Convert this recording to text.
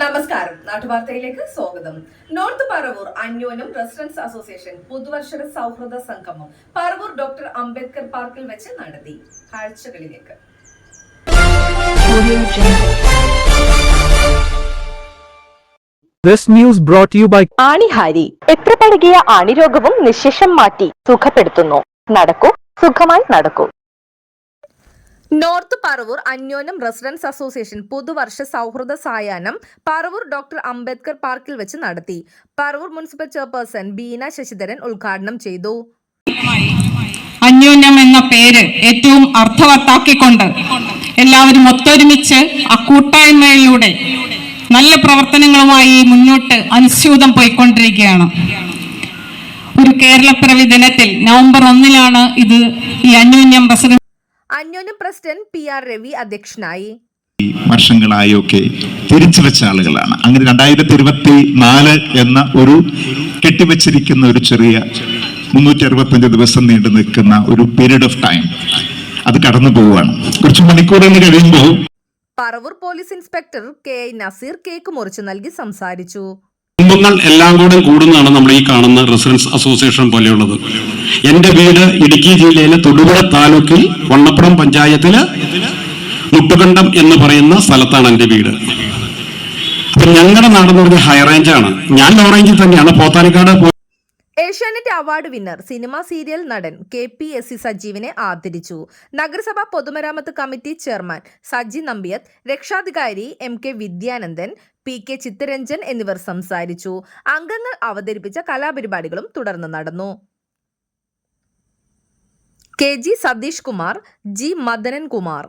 നമസ്കാരം. നാട്ടുവാർത്തയിലേക്ക് സ്വാഗതം. നോർത്ത് പറവൂർ അന്യോന്യം റെസിഡൻസ് അസോസിയേഷൻ പുതുവർഷ സൗഹൃദ സംഗമം പറവൂർ ഡോക്ടർ അംബേദ്കർ പാർക്കിൽ വെച്ച് നടത്തി. കാഴ്ചകളിലേക്ക്. This news brought to you by ആണിഹാരി. എത്ര പഴകിയ ആണിരോഗവും നിശേഷം മാറ്റി സുഖപ്പെടുത്തുന്നു. നടക്കൂ, സുഖമായി നടക്കൂ. നോർത്ത് പറവൂർ അന്യോന്യം റെസിഡൻസ് അസോസിയേഷൻ പുതുവർഷ സൗഹൃദ സായാഹ്നം പറവൂർ ഡോക്ടർ അംബേദ്കർ പാർക്കിൽ വെച്ച് നടത്തി. പറവൂർ മുനിസിപ്പൽ ചെയർപേഴ്സൺ ബീന ശശിധരൻ ഉദ്ഘാടനം ചെയ്തു. അന്യോന്യം എന്ന പേര് ഏറ്റവും അർത്ഥവത്താക്കിക്കൊണ്ട് എല്ലാവരും ഒത്തൊരുമിച്ച് ആ കൂട്ടായ്മയിലൂടെ നല്ല പ്രവർത്തനങ്ങളുമായി മുന്നോട്ട് അനുസ്യൂതം പോയിക്കൊണ്ടിരിക്കുകയാണ്. ഒരു കേരളപ്പിറവി ദിനത്തിൽ നവംബർ 1 ഇത് ഈ അന്യോന്യം പ്രസിഡന്റ് PR രവി അധ്യക്ഷനായി. വർഷങ്ങളായൊക്കെ തിരിച്ചു വെച്ച ആളുകളാണ്. അങ്ങനെ 2024 എന്ന ഒരു കെട്ടിവെച്ചിരിക്കുന്ന ഒരു ചെറിയ 365 ദിവസം നീണ്ടു നിൽക്കുന്ന ഒരു പീരീഡ് ഓഫ് ടൈം അത് കടന്നു പോവുകയാണ്. കുറച്ച് മണിക്കൂറുകൾ കഴിയുമ്പോൾ Paravur police inspector KI Naseer cake മുറിച്ച് നൽകി സംസാരിച്ചു. കുടുംബങ്ങൾ എല്ലാം കൂടെ കൂടുന്നതാണ് നമ്മൾ ഈ കാണുന്ന റെസിഡൻസ് അസോസിയേഷൻ പോലെയുള്ളത്. എന്റെ വീട് ഇടുക്കി ജില്ലയിലെ തൊടുപുഴ താലൂക്കിൽ വണ്ണപ്പുറം പഞ്ചായത്തില് മുട്ടുകണ്ടം എന്ന് പറയുന്ന സ്ഥലത്താണ് എന്റെ വീട്. അപ്പൊ ഞങ്ങളുടെ നാടെന്ന് പറഞ്ഞ ഹൈ റേഞ്ചാണ്. ഞാൻ ലോ റേഞ്ചിൽ തന്നെയാണ്. Pothanikkad Asianet award winner cinema serial നടൻ KPSC സജീവിനെ ആദരിച്ചു. നഗരസഭാ പൊതുമരാമത്ത് കമ്മിറ്റി ചെയർമാൻ സജി നമ്പിയത്ത്, രക്ഷാധികാരി MK വിദ്യാനന്ദൻ, PK ചിത്തരഞ്ജൻ എന്നിവർ സംസാരിച്ചു. അംഗങ്ങൾ അവതരിപ്പിച്ച കലാപരിപാടികളും തുടർന്ന് നടന്നു. KG Satheesh Kumar, G Madanan Kumar.